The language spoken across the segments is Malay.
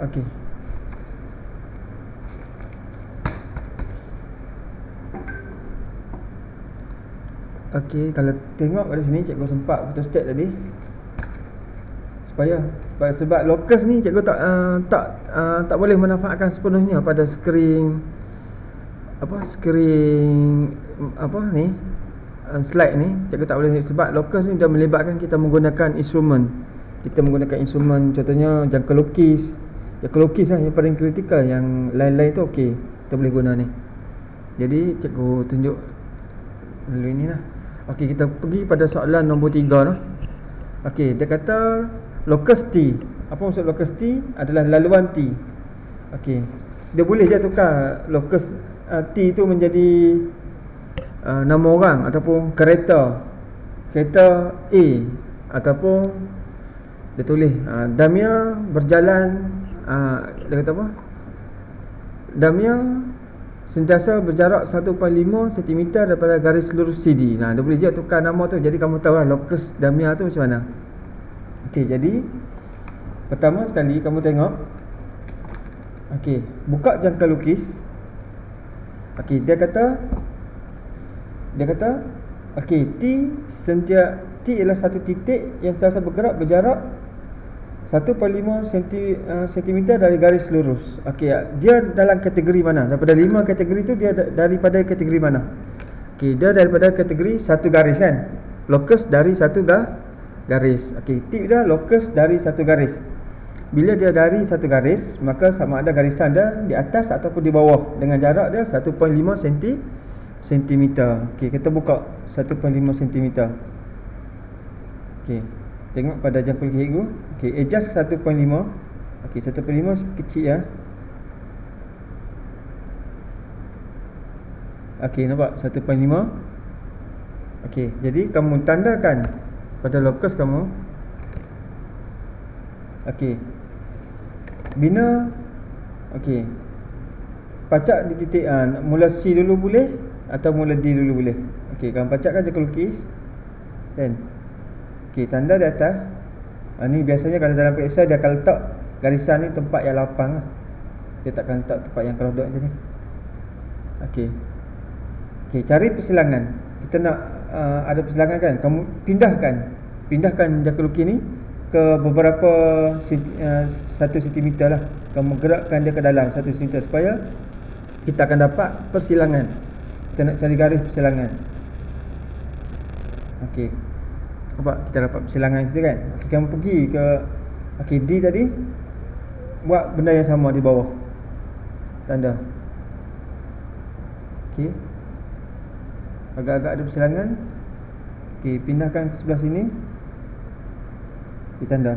Okey. Okey, kalau tengok pada sini cikgu sempat photostat tadi. Sebab locus ni cikgu tak boleh menafikan sepenuhnya pada skrin slide ni. Cikgu tak boleh, sebab locus ni dia melibatkan kita menggunakan instrumen. Kita menggunakan instrumen, contohnya jangka lukis. Jangka lukis lah yang paling kritikal, yang lain-lain tu okey, kita boleh guna ni. Jadi cikgu tunjuk dulu ni lah. Okey, kita pergi pada soalan nombor 3 lah. Okey, dia kata locus T. Apa maksud locus T? Adalah laluan T. Okey, dia boleh je tukar locus T tu menjadi nama orang ataupun kereta A, ataupun dia tulis Damia berjalan, dia kata apa? Damia sentiasa berjarak 1.5 cm daripada garis lurus CD. Dia boleh je tukar nama tu. Jadi kamu tahu lah locus Damia tu macam mana. Okey, jadi pertama sekali kamu tengok. Okey, buka jangka lukis. Okey, dia kata okey, T ialah satu titik yang sentiasa berjarak 1.5 cm dari garis lurus. Okey, dia dalam kategori mana? Daripada 5 kategori tu dia daripada kategori mana? Okey, dia daripada kategori satu garis kan. Locus dari satu garis. Okey, tip dia locus dari satu garis. Bila dia dari satu garis, maka sama ada garisan dia di atas ataupun di bawah dengan jarak dia 1.5 cm. Okey, kita buka 1.5 cm. Okey, tengok pada jangka lukis cikgu. Okey, adjust 1.5. Okey, 1.5 kecil ya. Okey, nampak 1.5. Okey, jadi kamu tandakan pada locus kamu. Okey, bina. Okey, pacak di titik mula C dulu boleh atau mula D dulu boleh. Okey, kamu pacakkan jangka lukis dan okey, tanda di atas. Ni biasanya kalau dalam periksa dia akan letak garisan ni tempat yang lapang lah. Dia takkan letak tempat yang kerodok macam ni. Okey. Okey, cari persilangan. Kita nak ada persilangan kan. Kamu pindahkan jangka lukis ni ke beberapa 1 cm lah. Kamu gerakkan dia ke dalam 1 cm supaya kita akan dapat persilangan. Kita nak cari garis persilangan. Okey, nampak kita dapat persilangan situ kan. Okey, kamu pergi ke D tadi, buat benda yang sama di bawah, tanda. Okey, agak-agak ada persilangan. Okey, pindahkan ke sebelah sini, ditanda.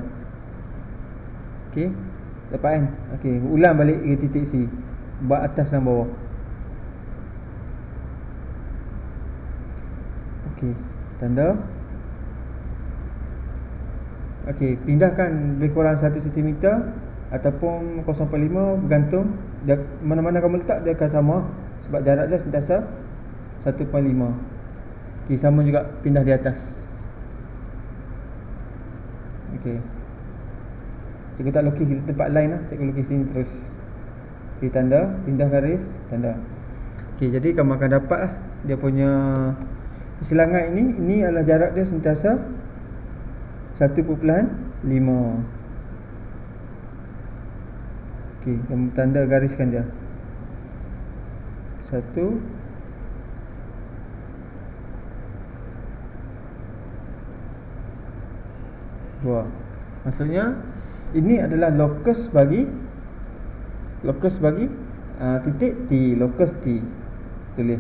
Okey, dapat kan. Okey, ulang balik ke titik C, buat atas dan bawah. Okey, tanda. Okey, pindahkan lebih kurang 1 cm ataupun 0.5, bergantung dia, mana-mana kamu letak dia akan sama sebab jarak dia sentiasa 1.5. Okey, sama juga pindah di atas. Okey, cikgu tak lukis di tempat lain lah, cikgu lukis sini terus. Okey, tanda, pindah garis, tanda. Okey, jadi kamu akan dapat lah dia punya persilangan ini. Ini adalah jarak dia sentiasa 1.5. Okey, kamu tanda gariskan dia 1. Maksudnya ini adalah locus bagi titik T, locus T. Tulis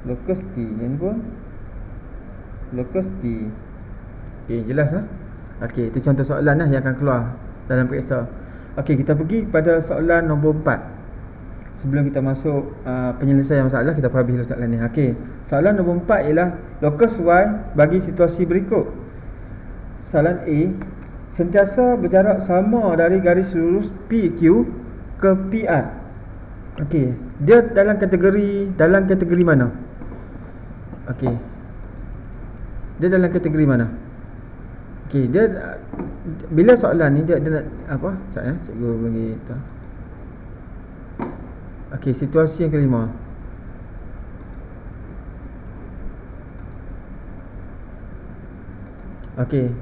locus T, yang pun locus T. Okey, jelas lah. Okey, itu contoh soalan lah yang akan keluar dalam periksa. Okey, kita pergi pada soalan nombor 4. Sebelum kita masuk penyelesaian masalah, kita habis dulu soalan ni. Okey, soalan nombor 4 ialah locus Y bagi situasi berikut. Soalan A, sentiasa berjarak sama dari garis lurus PQ ke PR. Okey, dia dalam kategori mana? Okey, dia dalam kategori mana? Okey, dia bila soalan ni dia nak apa? Sekejap ya, cikgu bagi tahu. Okey, situasi yang kelima. Okey,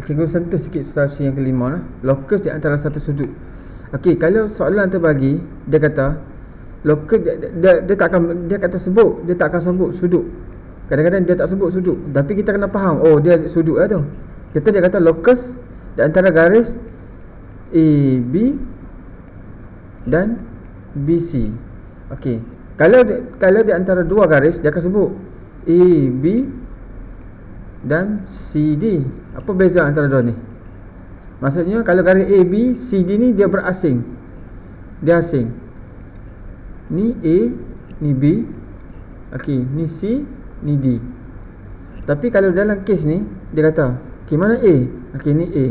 cikgu sentuh sikit situasi yang kelima lah. Lokus di antara satu sudut. Okey, kalau soalan terbagi, dia kata lokus dia tak akan, dia kata sebut, dia tak akan sebut sudut. Kadang-kadang dia tak sebut sudut, tapi kita kena faham, oh dia sudut lah tu. Kita dia kata lokus di antara garis AB dan BC. Okey, kalau di antara dua garis, dia akan sebut AB dan CD. Apa beza antara dua ni? Maksudnya kalau garis AB, CD ni dia berasing. Dia asing. Ni A, ni B. Okey, ni C, ni D. Tapi kalau dalam kes ni, dia kata, okey, mana A? Okey, ni A.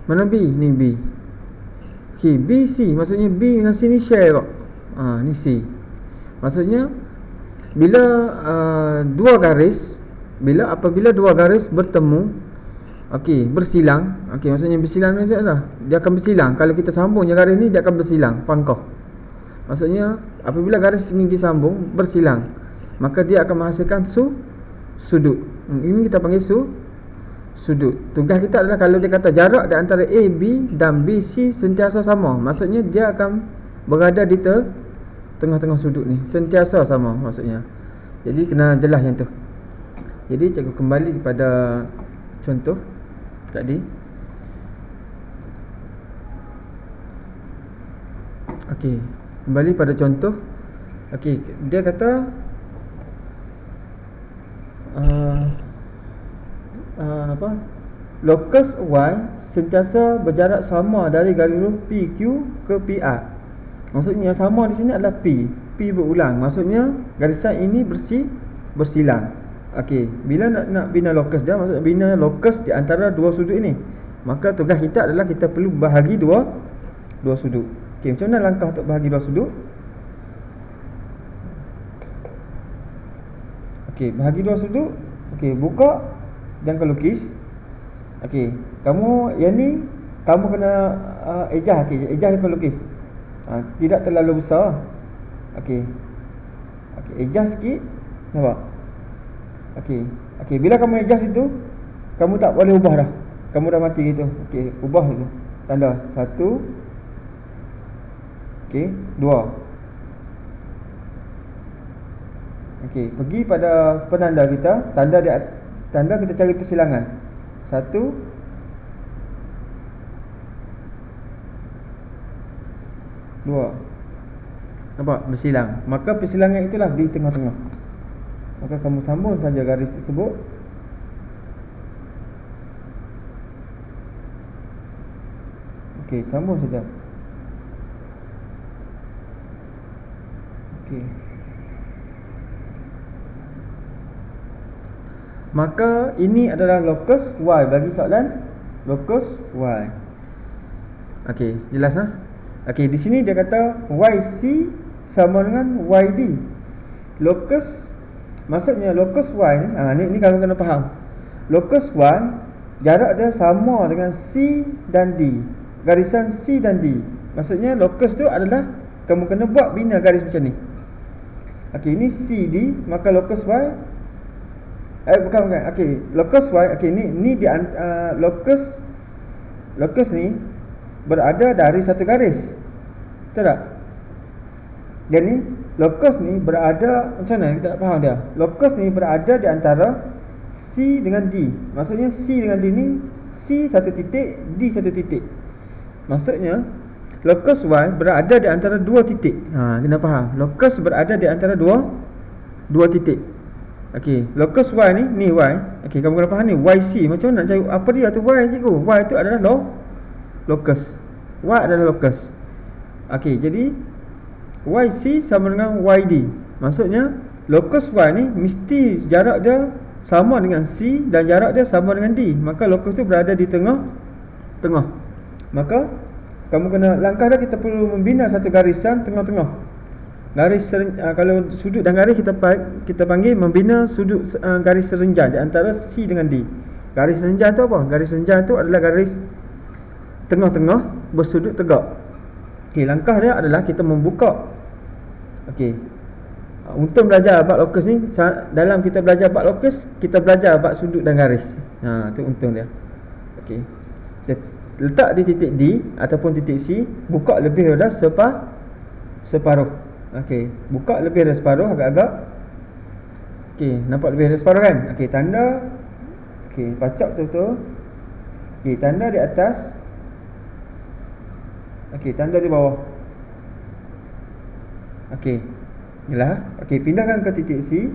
Mana B? Ni B. Okey, B, C. Maksudnya B dengan C ni share kok. Ni C. Maksudnya bila apabila dua garis bertemu, okey, bersilang. Okey, maksudnya bersilang ni sajalah. Dia akan bersilang. Kalau kita sambungnya garis ni, dia akan bersilang, pangkah. Maksudnya apabila garis ini disambung, bersilang, maka dia akan menghasilkan sudut. Ini kita panggil sudut. Tugas kita adalah kalau dia kata jarak di antara AB dan BC sentiasa sama, maksudnya dia akan berada di tengah-tengah sudut ni, sentiasa sama maksudnya. Jadi kena jelas yang tu. Jadi cikgu kembali kepada contoh tadi. Okey, kembali pada contoh. Okey, dia kata apa? Lokus Y sentiasa berjarak sama dari garis huruf PQ ke PR. Maksudnya yang sama di sini adalah P berulang. Maksudnya garisan ini bersilang. Okey, bila nak bina lokus dia, maksudnya bina lokus di antara dua sudut ini, maka tugas kita adalah kita perlu bahagi dua sudut. Okey, macam mana langkah untuk bahagi dua sudut? Okey, bahagi dua sudut. Okey, buka jangka lukis. Okey, kamu yang ni kamu kena ejah. Okey, ejah jangka lukis. Tidak terlalu besar. Okey. Okey, ejah sikit. Nampak? Okey. Okey, bila kamu ejah situ, kamu tak boleh ubah dah. Kamu dah mati gitu. Okey, ubah itu. Tanda 1. Okey, 2. Okey, pergi pada penanda kita, tanda kita cari persilangan. 1, 2. Nampak? Bersilang. Maka persilangan itulah di tengah-tengah. Maka kamu sambung saja garis tersebut. Okey, sambung saja. Okey. Maka ini adalah lokus Y bagi soalan lokus Y. Okey, jelas ah? Okey, di sini dia kata YC sama dengan YD. Lokus, maksudnya lokus Y ni, ni kamu kena faham. Lokus Y jarak dia sama dengan C dan D. Garisan C dan D. Maksudnya lokus tu adalah kamu kena buat bina garis macam ni. Okey, ini CD, maka lokus Y bukan. Okey, lokus Y. Okey, ni di lokus ni berada dari satu garis. Betul tak? Dan ni lokus ni berada macam mana kita nak faham dia? Lokus ni berada di antara C dengan D. Maksudnya C dengan D ni, C satu titik, D satu titik. Maksudnya lokus Y berada di antara dua titik. Kena faham. Lokus berada di antara dua titik. Okey, lokus Y ni Y. Okey, kamu kena faham ni YC. Macam mana nak cari apa dia tu Y cikgu? Y tu adalah lokus. Y adalah lokus. Okey, jadi YC sama dengan YD. Maksudnya lokus Y ni mesti jarak dia sama dengan C dan jarak dia sama dengan D. Maka lokus tu berada di tengah. Maka kamu kena langkah dah, kita perlu membina satu garisan tengah-tengah. Kalau sudut dan garis kita panggil membina sudut garis serenjan di antara C dengan D. Garis serenjan tu apa? Garis serenjan tu adalah garis tengah-tengah bersudut tegak. Okey, langkah dia adalah kita membuka. Okey. Untuk belajar bab lokus ni, dalam kita belajar bab lokus, kita belajar bab sudut dan garis. Tu untung dia. Okey. Dia letak di titik D ataupun titik C, buka lebih daripada separuh. Okey, buka lebih dari separuh agak-agak. Okey, nampak lebih dari separuh kan? Okey, tanda. Okey, pacak betul-betul. Okey, tanda di atas. Okey, tanda di bawah. Okey. Inilah. Okey, pindahkan ke titik C.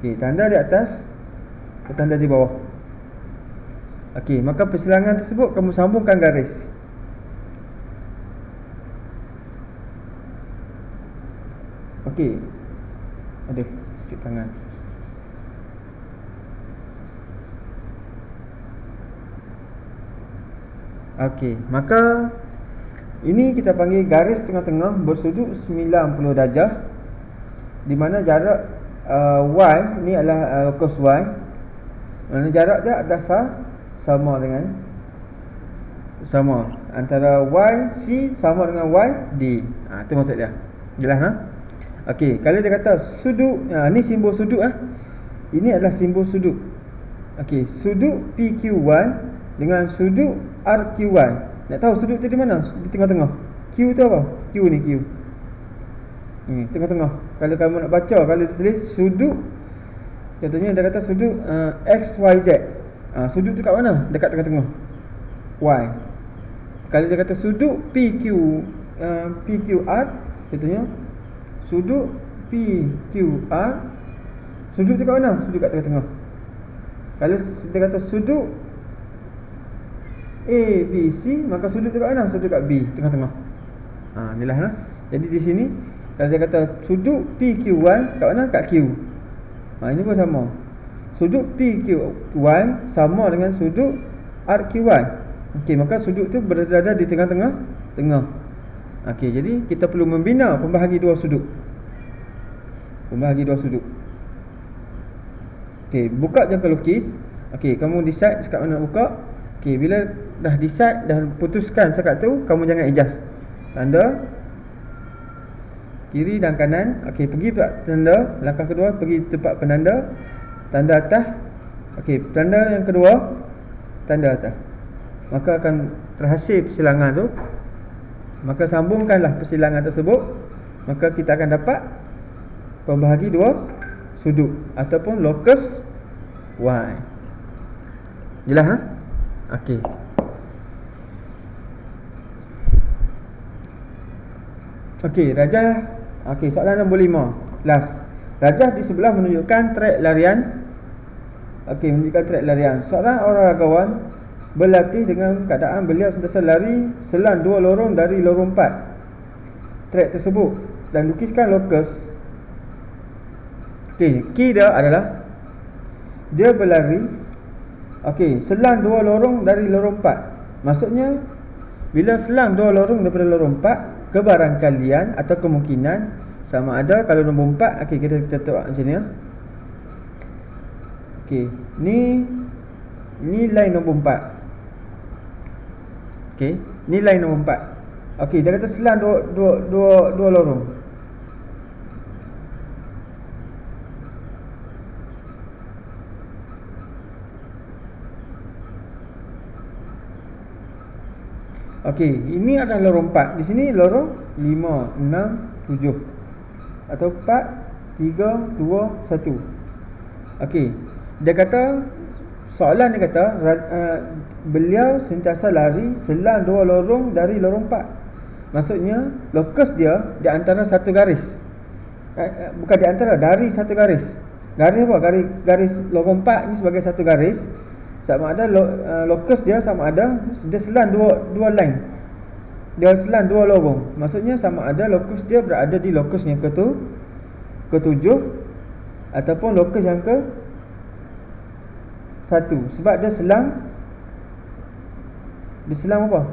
Okey, tanda di atas ke tanda di bawah. Okey, maka persilangan tersebut kamu sambungkan garis. Okey. Aduh, cucuk tangan. Okey, maka ini kita panggil garis tengah-tengah bersudut 90 darjah, di mana jarak Y ni adalah lokus Y. Mana jarak dia dasar sama dengan antara YC sama dengan YD. Itu maksud dia. Jelas ha? Okey, kalau dia kata sudut, ni simbol sudut Ini adalah simbol sudut. Okey, sudut PQY dengan sudut RQY. Nak tahu sudut tu di mana? Di tengah-tengah. Q tu apa? Q ni Q. Ni tengah-tengah. Kalau kamu nak baca, kalau dia tulis sudut, contohnya dia kata sudut XYZ. Sudut tu kat mana? Dekat tengah-tengah. Y. Kalau dia kata sudut PQR, contohnya sudut PQR, sudut tu kat mana? Sudut kat tengah-tengah. Kalau dia kata sudut ABC, maka sudut tu kat mana? Sudut kat B, tengah-tengah. Inilah Jadi di sini kalau dia kata sudut PQY kat mana? Kat Q. Ini pun sama. Sudut PQY sama dengan sudut RQY. Okey, maka sudut tu berada di tengah-tengah. Okey, jadi kita perlu membina pembahagi dua sudut. Okey, buka jangka lukis. Okey, kamu decide sekat mana nak buka. Okey, bila dah decide, dah putuskan sekat tu, kamu jangan adjust. Tanda kiri dan kanan. Okey, pergi tempat tanda. Langkah kedua, pergi tempat penanda. Tanda atas. Okey, tanda yang kedua, tanda atas. Maka akan terhasil persilangan tu. Maka sambungkanlah persilangan tersebut. Maka kita akan dapat pembahagi dua sudut ataupun lokus Y. Jelas Okey. Okey, rajah. Okey, soalan nombor 5. Last. Rajah di sebelah menunjukkan trek larian. Okey, menunjukkan trek larian. Seorang olahragawan berlatih dengan keadaan beliau sentiasa lari selang 2 lorong dari lorong 4 trek tersebut dan lukiskan lokus. Okey, key dia adalah dia berlari selang 2 lorong dari lorong 4. Maksudnya bila selang 2 lorong daripada lorong 4, kebarangkalian atau kemungkinan sama ada kalau nombor 4. Okey, kita tengok macam ni Okey, ni line nombor 4. Okey, ni line nombor 4. Okey, dia kata selang 2 lorong. Okey, ini adalah lorong 4. Di sini lorong 5, 6, 7 atau 4, 3, 2, 1. Okey, dia kata soalan dia kata beliau sentiasa lari selang 2 lorong dari lorong 4. Maksudnya lokus dia di antara satu garis. Bukan di antara, dari satu garis. Garis apa? Garis lorong 4 ni sebagai satu garis. Sama ada lokus dia sama ada dia selang dua line. Dia selang 2 lorong. Maksudnya sama ada lokus dia berada di lokus yang ke-7 ataupun lokus yang ke-1. Sebab dia selang apa?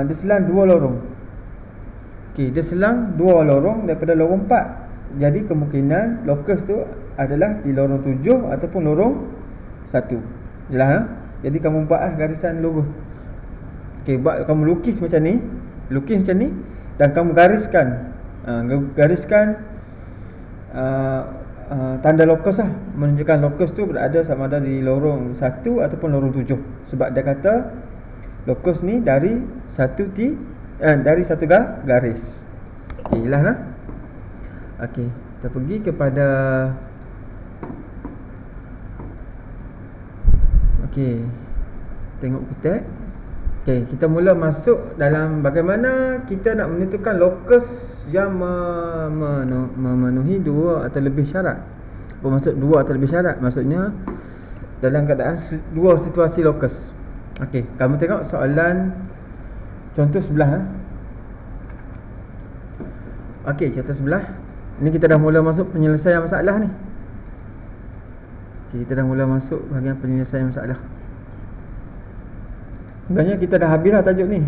Dia selang 2 lorong. Okey, dia selang 2 lorong daripada lorong 4. Jadi kemungkinan lokus tu adalah di lorong 7 ataupun lorong 1. Jelas lah. Jadi kamu buat garisan logo. Okey, buat kamu lukis macam ni. Lukis macam ni. Dan kamu gariskan. Gariskan tanda locus lah. Menunjukkan locus tu berada sama ada di lorong 1 ataupun lorong 7. Sebab dia kata locus ni dari satu garis. Okey, jelas lah. Okey, kita pergi kepada tengok kita. Okey, kita mula masuk dalam bagaimana kita nak menentukan locus yang memenuhi dua atau lebih syarat. Apa maksud dua atau lebih syarat? Maksudnya dalam keadaan dua situasi locus. Okey, kamu tengok soalan contoh sebelah. Okey, contoh sebelah. Ni kita dah mula masuk penyelesaian masalah ni. Okey, kita dah mula masuk bahagian penyelesaian masalah. Sebenarnya kita dah habis lah tajuk ni.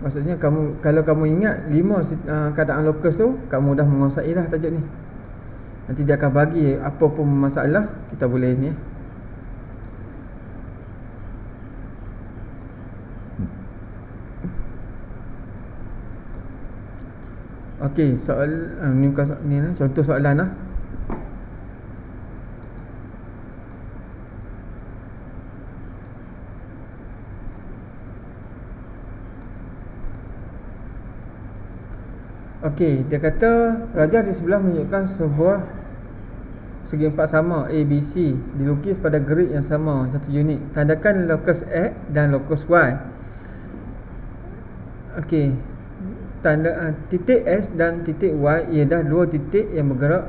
Maksudnya kalau kamu ingat 5 keadaan locus tu, kamu dah menguasai dah tajuk ni. Nanti dia akan bagi apa pun masalah, kita boleh ni. Okey, ni bukan ni lah, contoh soalan lah. Okey, dia kata rajah di sebelah menunjukkan sebuah segi empat sama A, B, C dilukis pada grid yang sama satu unit. Tandakan locus X dan locus Y. Okey, tanda titik S dan titik Y ialah dua titik yang bergerak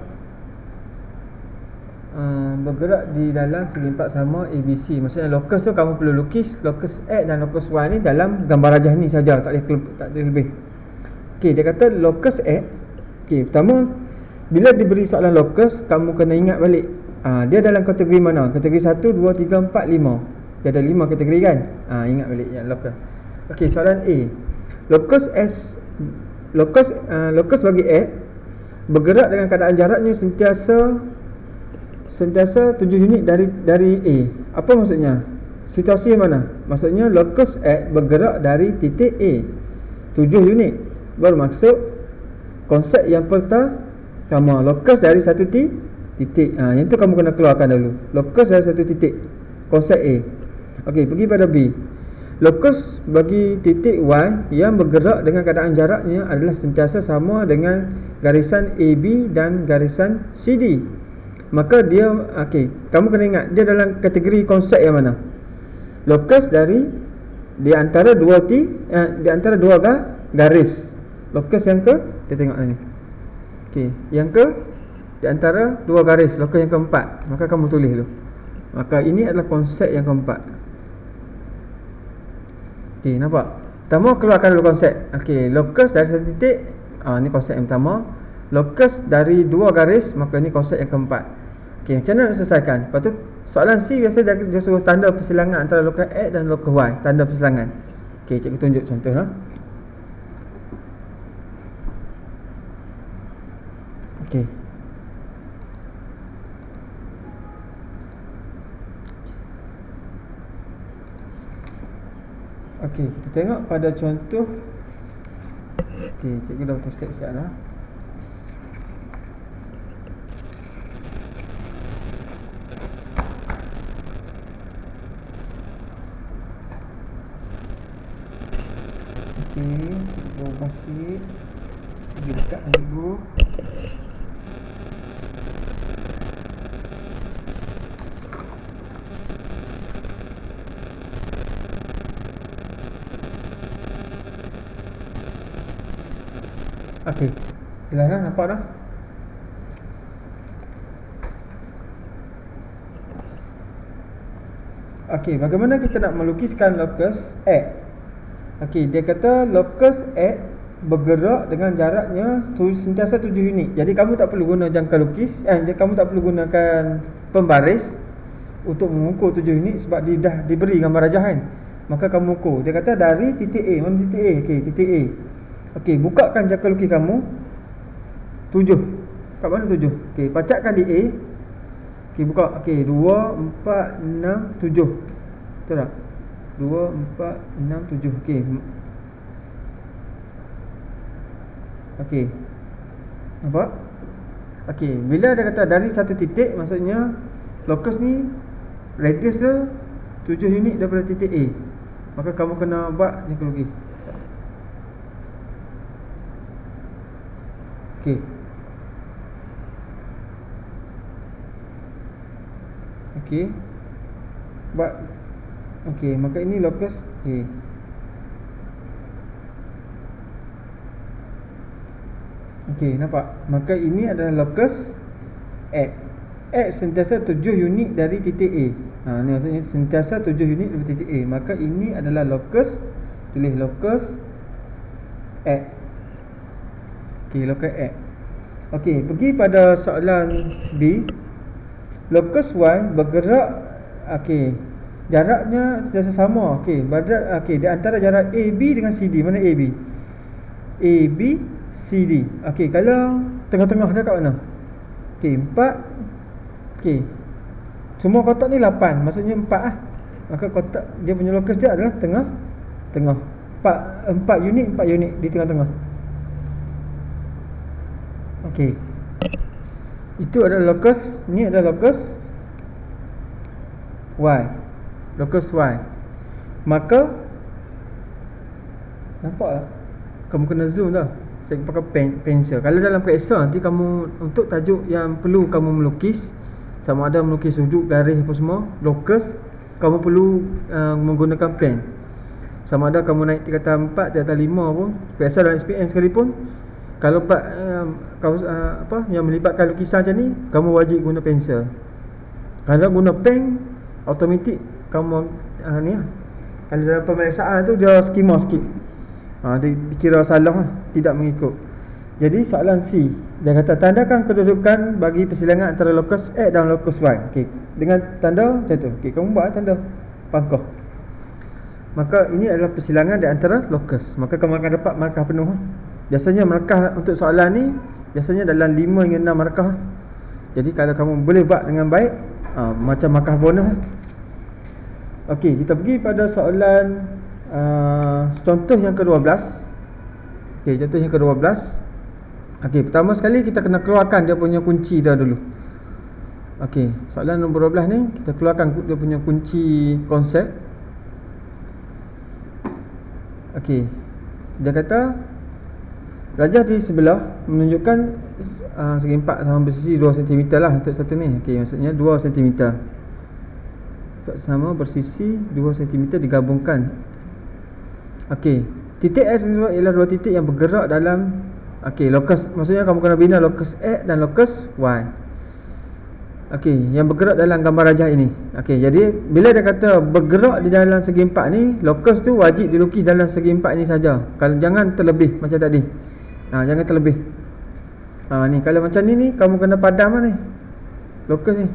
di dalam segi empat sama ABC. Maksudnya locus tu kamu perlu lukis locus X dan locus Y ni dalam gambar rajah ni saja, tak boleh lebih. Okey, dia kata locus X. Okey, pertama bila diberi soalan locus, kamu kena ingat balik dia dalam kategori mana? Kategori 1, 2, 3, 4, 5. Dia ada 5 kategori kan? Ingat balik yang locus. Okey, soalan A. Locus bagi X bergerak dengan keadaan jaraknya sentiasa 7 unit dari A. Apa maksudnya? Situasi yang mana? Maksudnya locus X bergerak dari titik A 7 unit. Baru masuk konsep yang pertama, locus dari satu titik. Yang tu kamu kena keluarkan dulu. Locus dari satu titik, konsep A. Okey, pergi pada B. Locus bagi titik Y yang bergerak dengan keadaan jaraknya adalah sentiasa sama dengan garisan AB dan garisan CD. Maka dia, kamu kena ingat dia dalam kategori konsep yang mana? Locus di antara dua garis. Locus yang kita tengok ni. Okey, yang di antara dua garis, locus yang keempat. Maka kamu tulis dulu. Maka ini adalah konsep yang keempat. Okey, nampak? Pertama keluarkan dulu konsep. Okey, locus dari satu titik. Ni konsep yang pertama. Locus dari dua garis, maka ni konsep yang keempat. Okey, macam mana nak selesaikan? Lepas tu soalan C biasa dia suruh tanda persilangan antara locus X dan locus Y. Tanda persilangan. Okey, cikgu tunjuk contoh lah. Okey. Okey, kita tengok pada contoh. Okey, cikgu dah tulis siap dah. Okey, cikgu ubah sikit. Cikgu dekat dengan cikgu. Okey, jelas dah, nampak dah. Okey, bagaimana kita nak melukiskan locus X? Okey, dia kata locus X bergerak dengan jaraknya sentiasa 7 unit. Jadi kamu tak perlu guna jangka lukis, kamu tak perlu gunakan pembaris untuk mengukur 7 unit sebab dia dah diberi gambar rajah kan. Maka kamu ukur. Dia kata dari titik A, mana titik A? Okey, titik A. Okey, bukakan jangka lukis kamu. 7. Kat mana 7? Okey, pacakkan di A. Okey, buka. Okey, 2 4 6 7. Betul tak? 2 4 6 7. Okey. Okey. Nampak? Okey, bila dia kata dari satu titik, maksudnya locus ni radius dia 7 unit daripada titik A. Maka kamu kena buat jangka logis. Okey. Okey. Buat. Okey, maka ini locus A. Okey, nampak? Maka ini adalah locus X. X sentiasa 7 unit dari titik A. Ni maksudnya sentiasa 7 unit dari titik A. Maka ini adalah locus. Tulis locus X. Okey, locus X. Okey, pergi pada soalan B. Locus Y bergerak. Okey, jaraknya sentiasa sama. Okey, okey, di antara jarak AB dengan CD. Mana AB? AB CD. Okey, kalau tengah-tengah dia kat mana? Okey, 4. Okey. Semua kotak ni 8, maksudnya 4 lah. Maka kotak dia punya locus dia adalah tengah. 4 unit di tengah-tengah. Okey. Itu adalah locus, ni adalah locus Y. Locus Y. Maka nampak tak? Kamu kena zoom tau. Saya pakai pensel. Kalau dalam PSA nanti kamu untuk tajuk yang perlu kamu melukis, sama ada melukis sudut, garis apa semua, locus, kamu perlu menggunakan pen. Sama ada kamu naik tingkatan 4, tingkatan 5 pun, PSA dalam SPM sekalipun, kalau yang melibatkan lukisan macam ni, kamu wajib guna pensel. Kalau guna pen, automatik kamu ni lah. Kalau dalam pemeriksaan tu dia skema sikit. Dia dikira salah lah, tidak mengikut. Jadi soalan C, dia kata tandakan kedudukan bagi persilangan antara locus X dan locus Y. Okey, dengan tanda macam tu. Okey, kamu buat tanda pangkah. Maka ini adalah persilangan di antara locus. Maka kamu akan dapat markah penuh. Biasanya markah untuk soalan ni biasanya dalam 5 hingga 6 markah. Jadi kalau kamu boleh buat dengan baik, macam markah bonus. Okey, kita pergi pada soalan contoh yang ke-12. Okey, contoh yang ke-12. Okey, pertama sekali kita kena keluarkan dia punya kunci dah dulu. Okey, soalan nombor 12 ni kita keluarkan dia punya kunci konsep. Okey, dia kata rajah di sebelah menunjukkan segi 4 sama bersisi 2 cm lah untuk satu ni. Okey, maksudnya 2 cm. Sama bersisi 2 cm digabungkan. Okey, titik X ialah dua titik yang bergerak dalam locus, maksudnya kamu kena bina locus X dan locus Y. Okey, yang bergerak dalam gambar rajah ini. Okey, jadi bila dia kata bergerak di dalam segi 4 ni, locus tu wajib dilukis dalam segi 4 ni saja. Kalau jangan terlebih macam tadi. Jangan terlebih. Ni kalau macam ni kamu kena padam ni. Locus ni.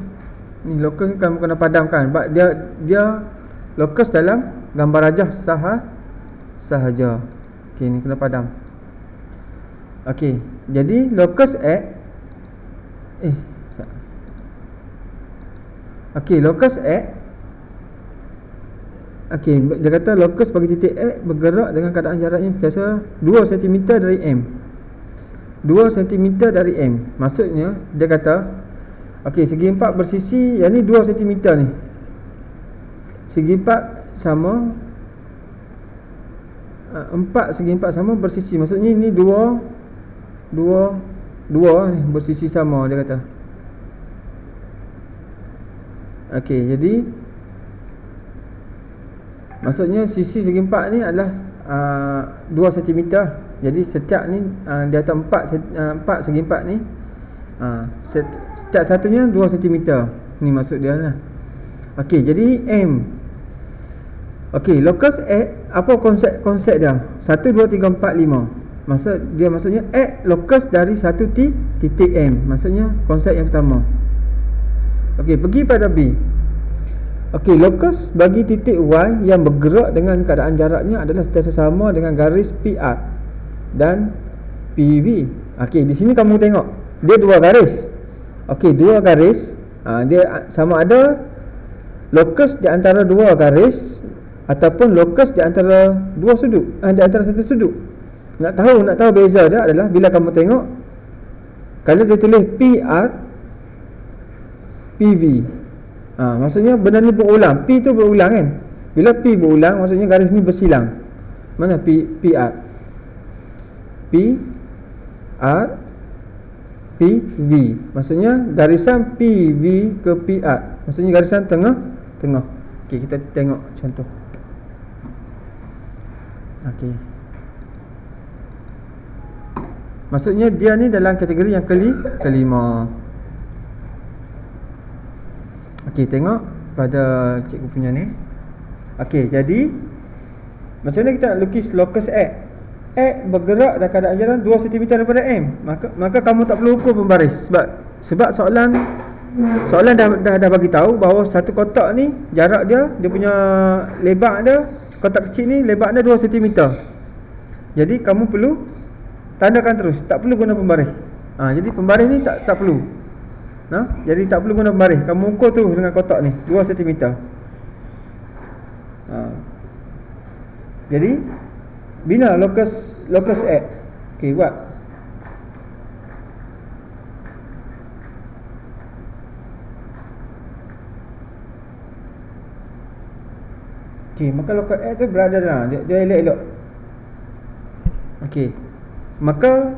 Ni locus ni kamu kena padamkan. Sebab dia locus dalam gambar rajah sahaja. Okey, ni kena padam. Okey, jadi locus X locus X. Okey, dia kata locus bagi titik X bergerak dengan keadaan jaraknya sentiasa 2 cm dari M. 2 cm dari M. Maksudnya dia kata okey, segi 4 bersisi, yang ni 2 cm ni. Segi 4 sama 4 segi 4 sama bersisi. Maksudnya ini 2 ni bersisi sama, dia kata. Okey, jadi maksudnya sisi segi 4 ni adalah 2 cm. Jadi setiap ni di atas 4 segi 4 ni setiap satunya 2 cm. Ni maksud dia lah. Okey, jadi M. Okey, locus X, apa konsep dia? 1 2 3 4 5. Maksudnya X locus dari satu titik M. Maksudnya konsep yang pertama. Okey, pergi pada B. Okey, locus bagi titik Y yang bergerak dengan keadaan jaraknya adalah sentiasa sama dengan garis PR dan PV. Okey, di sini kamu tengok dia dua garis. Okey, dua garis. Dia sama ada lokus di antara dua garis ataupun lokus di antara dua sudut, di antara satu sudut. Nak tahu beza dia adalah bila kamu tengok kalau dia tulis PR PV. Maksudnya benda ni berulang. P tu berulang kan. Bila P berulang maksudnya garis ni bersilang. Mana PR? PR PV. Maksudnya garisan PV ke PR. Maksudnya garisan tengah. Okey, kita tengok contoh. Okey. Maksudnya dia ni dalam kategori yang kelima. Okey, tengok pada cikgu punya ni. Okey, jadi macam mana kita nak lukis locus X? X bergerak dalam keadaan jalan 2 cm daripada M. Maka kamu tak perlu ukur pembaris sebab soalan dah bagi tahu bahawa satu kotak ni jarak dia punya lebar dia, kotak kecil ni lebar dia 2 cm. Jadi kamu perlu tandakan terus, tak perlu guna pembaris. Jadi pembaris ni tak perlu. Jadi tak perlu guna pembaris. Kamu ukur terus dengan kotak ni 2 cm. Jadi bina locus X. Okey, buat. Okey, maka locus X tu berada dalam dia elok-elok. Okey. Maka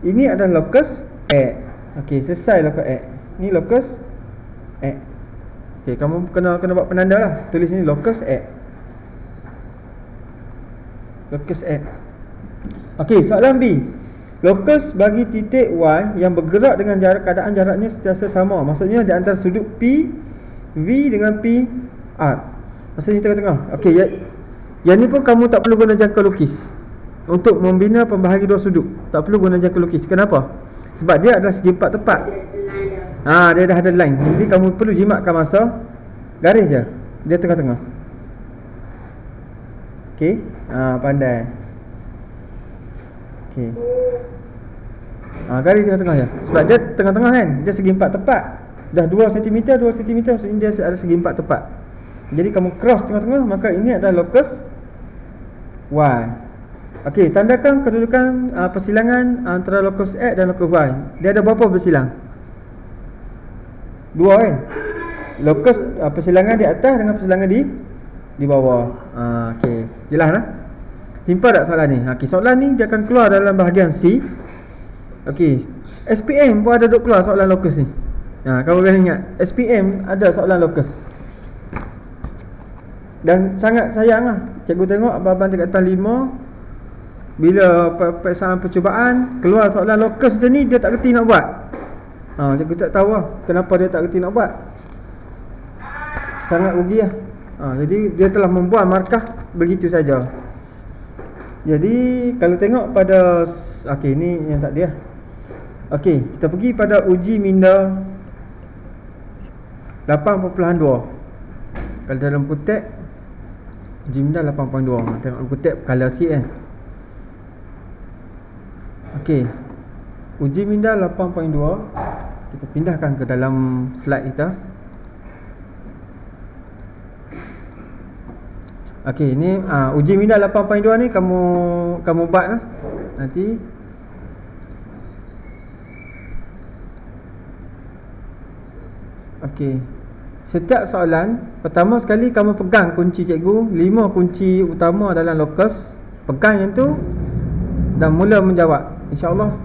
ini adalah locus X. Okey, selesai locus X. Ni locus X. Okey, kamu kena buat penanda lah. Tulis ni locus X. Locus X. Okey, soalan B. Locus bagi titik Y yang bergerak dengan keadaan jaraknya sentiasa sama. Maksudnya di antara sudut P V dengan P R. Maksudnya tengah-tengah. Okey, yang ni pun kamu tak perlu guna jangka lukis untuk membina pembahagi dua sudut. Tak perlu guna jangka lukis. Kenapa? Sebab dia adalah segi empat tepat. Dia dah ada line. Jadi kamu perlu jimatkan masa garis je. Dia tengah-tengah. Okey, pandai. Okey. Garis tengah-tengah je. Sebab dia tengah-tengah kan. Dia segi empat tepat. Dah 2 cm maksudnya dia ada segi empat tepat. Jadi kamu cross tengah-tengah, maka ini adalah locus Y. Okey, tandakan kedudukan persilangan antara locus X dan locus Y. Dia ada berapa bersilang? 2 kan? Locus persilangan di atas dengan persilangan di bawah. Okey, jelas lah. Simpan tak soalan ni? Okey, soalan ni dia akan keluar dalam bahagian C. Okey, SPM pun ada duk keluar soalan locus ni. Kamu kena ingat, SPM ada soalan locus. Dan sangat sayang lah. Cikgu tengok abang-abang tingkatan 5 bila peperiksaan percubaan keluar soalan locus macam ni, dia tak kerti nak buat. Cikgu tak tahu lah kenapa dia tak kerti nak buat. Sangat rugi lah. Jadi dia telah membuat markah begitu saja. Jadi kalau tengok pada okey, ni yang tak dia. Okey, kita pergi pada uji minda 8.2. Kalau dalam kutek uji minda 8.2. Tengok kutek color sikit kan. Okey, uji minda 8.2 kita pindahkan ke dalam slide kita. Okey, ni uji minda 8.2 ni kamu buat lah nanti. Okey, setiap soalan pertama sekali kamu pegang kunci cikgu, 5 kunci utama dalam locus. Pegang yang tu dan mula menjawab. InsyaAllah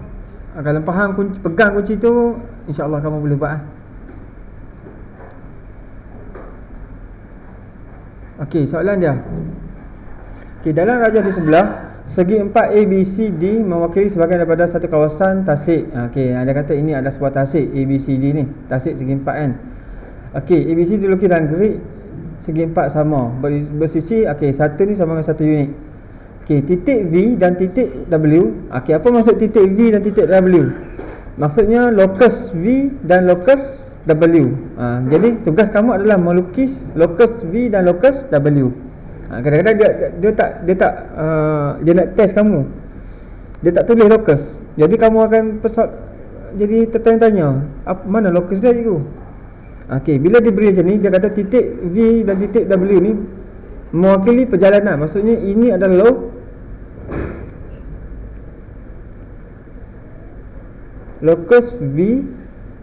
kalau faham pegang kunci tu, InsyaAllah kamu boleh buat. Okey, soalan dia. Okey, dalam rajah di sebelah, segi 4 ABCD mewakili sebahagian daripada satu kawasan tasik. Okey, dia kata ini adalah sebuah tasik ABCD ni. Tasik segi 4 kan. Okey, ABCD dilukis dalam grid segi 4 sama. Bersisi, okey, satu ni sama dengan satu unit. Okey, titik V dan titik W. Okey, apa maksud titik V dan titik W? Maksudnya locus V dan locus W. Jadi tugas kamu adalah melukis locus V dan locus W. Kadang-kadang dia nak test kamu. dia tak tulis locus. Jadi kamu akan jadi tertanya-tanya, mana locus dia cikgu? Okey, bila diberi macam ni, dia kata titik V dan titik W ni mewakili perjalanan. Maksudnya ini adalah locus V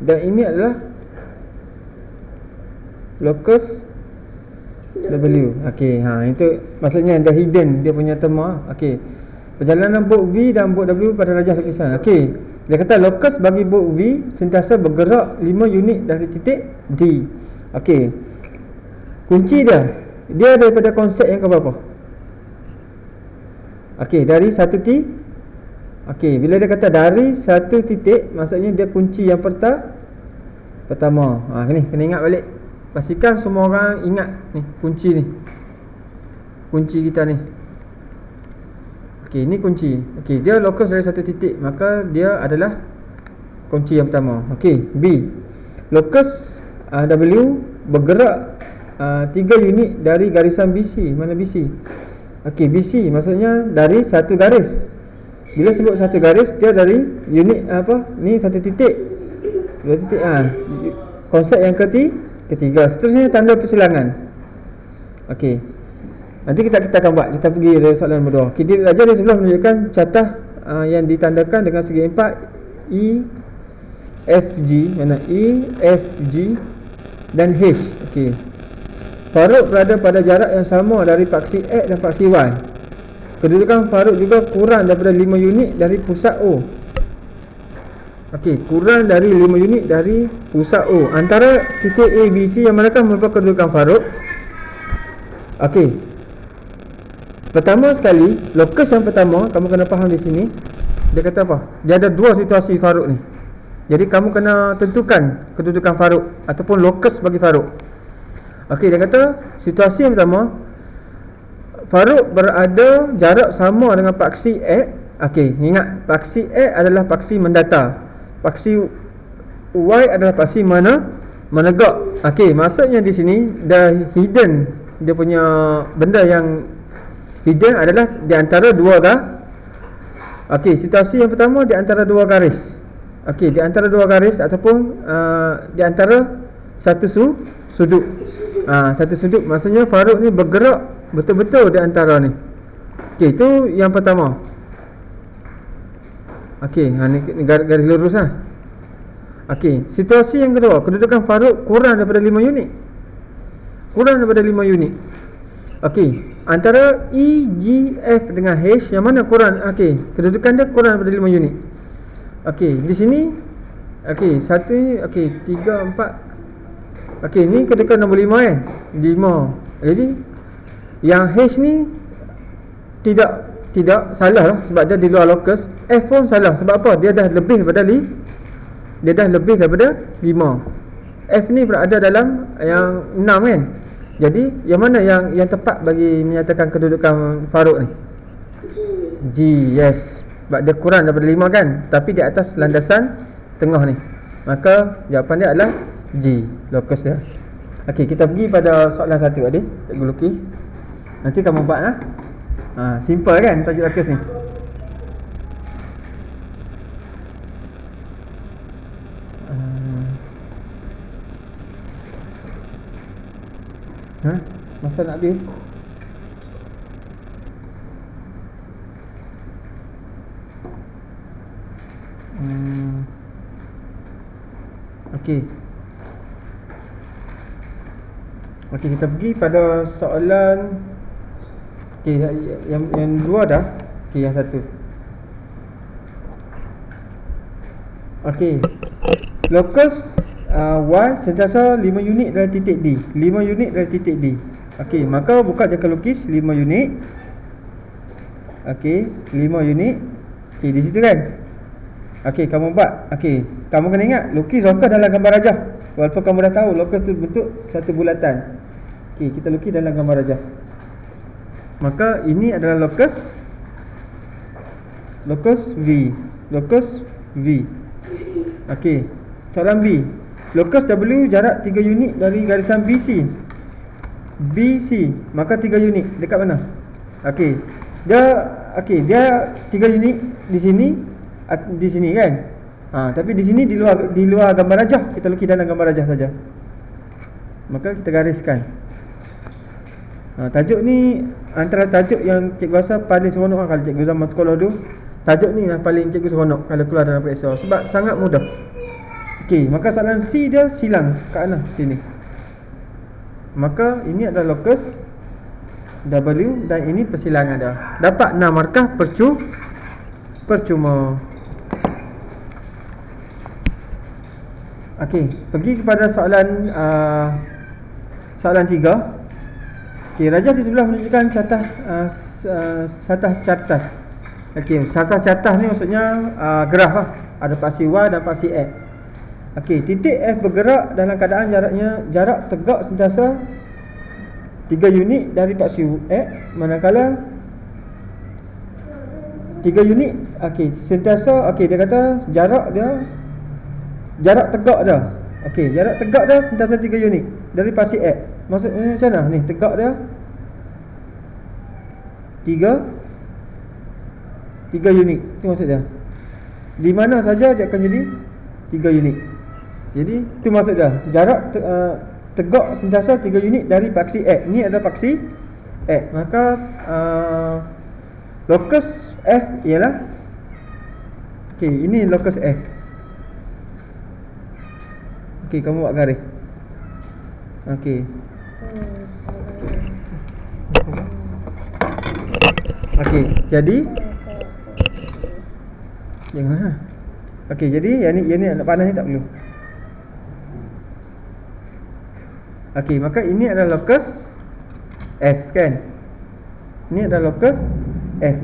dan ini adalah locus W. Okey, itu maksudnya dah hidden dia punya terma. Okey. Perjalanan bot V dan bot W pada rajah lukisan. Okey. Dia kata locus bagi bot V sentiasa bergerak 5 unit dari titik D. Okey. Kunci dia daripada konsep yang keberapa? Okey, dari satu okey, bila dia kata dari satu titik, maksudnya dia kunci yang pertama. Ni kena ingat balik. Pastikan semua orang ingat ni kunci ni. Kunci kita ni. Okey, ni kunci. Okey, dia locus dari satu titik, maka dia adalah kunci yang pertama. Okey, B. Locus W bergerak 3 unit dari garisan BC. Mana BC? Okey, BC maksudnya dari satu garis. Bila sebut satu garis, dia dari unit ni satu titik. Dua titik. Konsep yang ketiga. Seterusnya tanda persilangan. Okey. Nanti kita akan buat. Kita pergi dari soalan nombor 2. Okey, dia ajar di sebelah menunjukkan catah yang ditandakan dengan segi empat E, F, G. Mana E, F, G dan H. Okey. Faruk berada pada jarak yang sama dari paksi X dan paksi Y. Kedudukan Faruk juga kurang daripada 5 unit dari pusat O. Okey, kurang dari 5 unit dari pusat O. Antara titik A, B, C yang manakah merupakan kedudukan Faruk? Okey. Pertama sekali, locus yang pertama kamu kena faham di sini. Dia kata apa? Dia ada dua situasi Faruk ni. Jadi kamu kena tentukan kedudukan Faruk ataupun locus bagi Faruk. Okey, dia kata situasi yang pertama, Faruk berada jarak sama dengan paksi X. Okey, ingat paksi X adalah paksi mendatar. Paksi Y adalah paksi menegak. Okey, maksudnya di sini dah hidden. Dia punya benda yang hidden adalah di antara dua Okey, situasi yang pertama di antara dua garis. Okey, di antara dua garis ataupun di antara satu sudut. Satu sudut maksudnya Faruk ni bergerak betul-betul di antara ni. Okey, itu yang pertama. Okey, ni garis lurus lah. Okey, situasi yang kedua, kedudukan Faruk kurang daripada 5 unit. Kurang daripada 5 unit. Okey, antara E, G, F dengan H yang mana kurang? Okey, kedudukan dia kurang daripada 5 unit. Okey, di sini okey, 1 okey, 3 4. Okey, ni kedudukan nombor 5 kan? 5. Jadi yang H ni tidak salah lah, sebab dia di luar locus. F pun salah sebab apa? Dia dah lebih daripada 5. F ni berada dalam yang 6 kan? Jadi yang mana yang tepat bagi menyatakan kedudukan Faruk ni? G, yes. Sebab dia kurang daripada 5 kan, tapi di atas landasan tengah ni. Maka jawapan dia adalah G, locus dia. Okey, kita pergi pada soalan 1 adik, cikgu lukis. Nanti kamu buat lah. Simple kan tajuk locus ni. Masa nak habis. Okey. Okey, kita pergi pada soalan. Okey, yang dua dah. Okey, yang satu. Okey. Locus Y sentiasa 5 unit dari titik D. 5 unit dari titik D. Okey, maka buka jangka lukis 5 unit. Okey, 5 unit. Okey, di situ kan. Okey, kamu buat. Okey, kamu kena ingat lukis locus dalam gambar rajah. Walaupun kamu dah tahu locus tu bentuk satu bulatan. Okey, kita lukis dalam gambar rajah. Maka ini adalah locus V. Locus V. Okey, soalan B. Locus W jarak 3 unit dari garisan BC. BC, maka 3 unit dekat mana? Okey. Dia okey, dia 3 unit di sini kan. Tapi di sini di luar gambar rajah, kita lukis dalam gambar rajah saja. Maka kita gariskan. Tajuk ni antara tajuk yang cikgu rasa paling seronok kalau cikgu zaman sekolah dulu. Tajuk ni yang paling cikgu seronok kalau keluar dalam periksa sebab sangat mudah. Okey, maka soalan C dia silang kat mana? Sini. Maka ini adalah locus W dan ini persilangan dia. Dapat 6 markah percuma. Okey, pergi kepada soalan 3. Okey, rajah di sebelah menunjukkan satah cartas. Okey, satah cartas ni maksudnya graf lah. Ada paksi Y dan paksi X. Okey, titik F bergerak dalam keadaan jarak tegak sentiasa 3 unit dari paksi X, manakala 3 unit sentiasa dia kata jarak tegak dia. Okey, jarak tegak dia sentiasa 3 unit dari paksi X. Maksudnya macam mana? Ni tegak dia 3 unit. Itu maksud dia. Di mana saja dia akan jadi 3 unit. Jadi itu maksud dia. Jarak tegak sentiasa 3 unit dari paksi X. Ni adalah paksi X. Maka locus F ialah ini locus F. Kamu buat garis. Jadi jangan. Jadi yang ni nak panah ni tak perlu. Maka ini adalah locus F kan. Ini adalah locus F.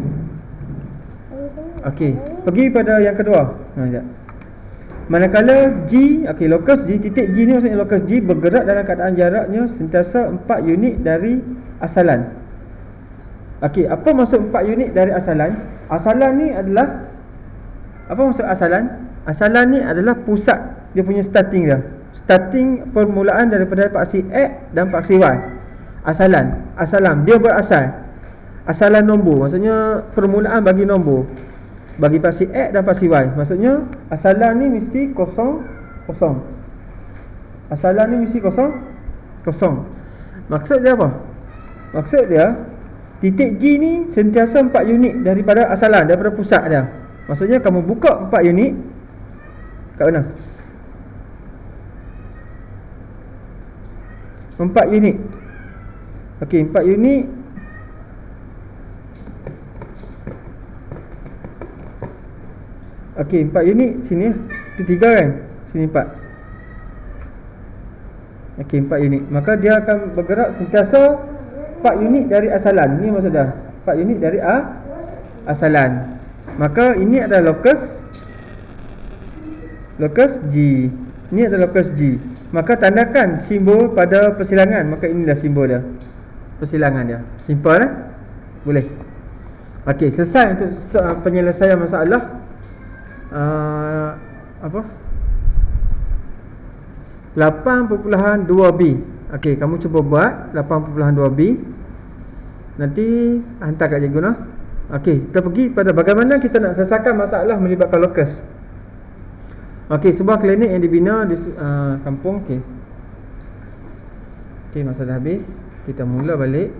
Pergi pada yang kedua. Manakala G, locus G, titik G ni maksudnya locus G bergerak dalam keadaan jaraknya sentiasa 4 unit dari asalan. Apa maksud 4 unit dari asalan? Asalan ni adalah, apa maksud asalan? Asalan ni adalah pusat dia punya starting dia. Starting permulaan daripada paksi X dan paksi Y. Asalan dia berasal. Asalan nombor maksudnya permulaan bagi nombor. Bagi paksi X dan paksi Y, maksudnya asalan ni mesti kosong. Asalan ni mesti kosong. Maksud dia apa? Maksud dia titik G ni sentiasa 4 unit daripada asalan, daripada pusat dia. Maksudnya kamu buka 4 unit kat mana? 4 unit. 4 unit. Okey, 4 unit sini. Itu 3 kan? Sini 4. Okey, 4 unit. Maka dia akan bergerak sentiasa 4 unit dari asalan. Ni maksud dah. 4 unit dari asalan. Maka ini adalah locus G. Ini adalah locus G. Maka tandakan simbol pada persilangan. Maka inilah simbol dia. Persilangan dia. Simple eh? Boleh. Okey, selesai untuk penyelesaian masalah 8.2b. Okey, kamu cuba buat 8.2b. Nanti hantar kat cikgu nah. Okey, kita pergi pada bagaimana kita nak selesaikan masalah melibatkan locus. Okey, sebuah klinik yang dibina di kampung. Okey, masa dah habis. Kita mula balik.